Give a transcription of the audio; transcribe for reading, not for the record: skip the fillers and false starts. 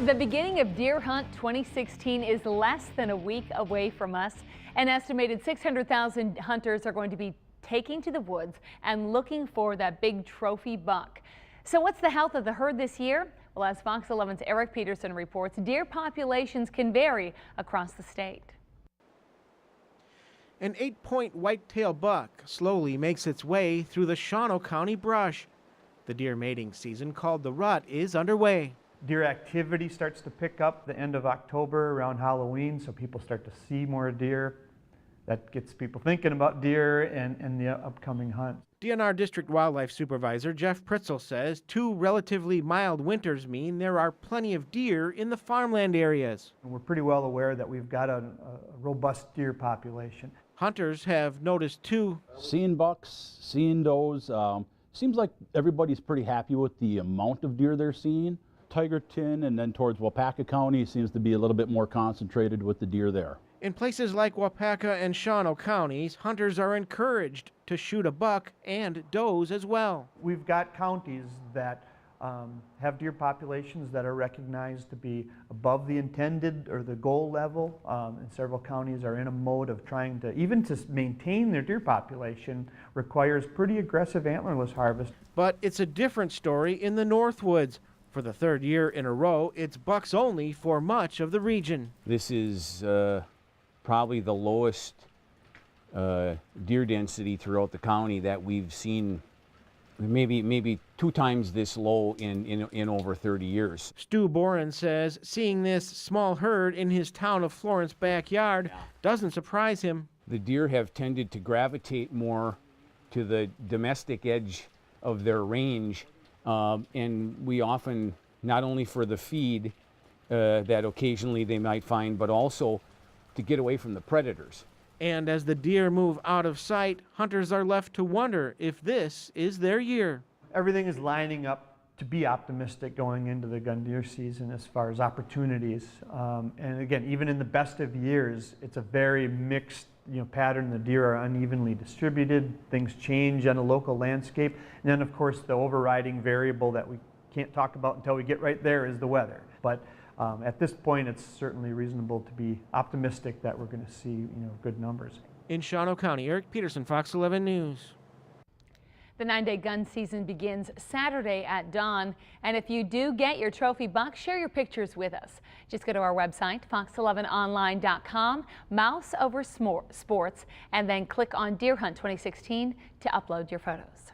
The beginning of Deer Hunt 2016 is less than a week away from us. An estimated 600,000 hunters are going to be taking to the woods and looking for that big trophy buck. So what's the health of the herd this year? Well, as Fox 11's Eric Peterson reports, deer populations can vary across the state. An 8-point whitetail buck slowly makes its way through the Shawano County brush. The deer mating season, called the rut, is underway. Deer activity starts to pick up the end of October around Halloween, so people start to see more deer. That gets people thinking about deer and the upcoming hunt. DNR District Wildlife Supervisor Jeff Pritzel says 2 relatively mild winters mean there are plenty of deer in the farmland areas. We're pretty well aware that we've got a robust deer population. Hunters have noticed too. Seeing bucks, seeing does. Seems like everybody's pretty happy with the amount of deer they're seeing. Tigerton and then towards Wapaka County seems to be a little bit more concentrated with the deer there. In places like Wapaka and Shawano counties, hunters are encouraged to shoot a buck and does as well. We've got counties that have deer populations that are recognized to be above the intended or the goal level, and several counties are in a mode of trying to, even to maintain their deer population, requires pretty aggressive antlerless harvest. But it's a different story in the Northwoods. For the 3rd year in a row, it's bucks only for much of the region. This is probably the lowest deer density throughout the county that we've seen, maybe 2 times this low in over 30 years. Stu Boren says seeing this small herd in his town of Florence backyard doesn't surprise him. The deer have tended to gravitate more to the domestic edge of their range. And we often, not only for the feed that occasionally they might find, but also to get away from the predators. And as the deer move out of sight, hunters are left to wonder if this is their year. Everything is lining up to be optimistic going into the gun deer season as far as opportunities. And again, even in the best of years, it's a very mixed pattern. The deer are unevenly distributed. Things change on a local landscape. And then, of course, the overriding variable that we can't talk about until we get right there is the weather. But at this point, it's certainly reasonable to be optimistic that we're going to see good numbers. In Shawano County, Eric Peterson, Fox 11 News. The 9-day gun season begins Saturday at dawn. And if you do get your trophy buck, share your pictures with us. Just go to our website, fox11online.com, mouse over sports, and then click on Deer Hunt 2016 to upload your photos.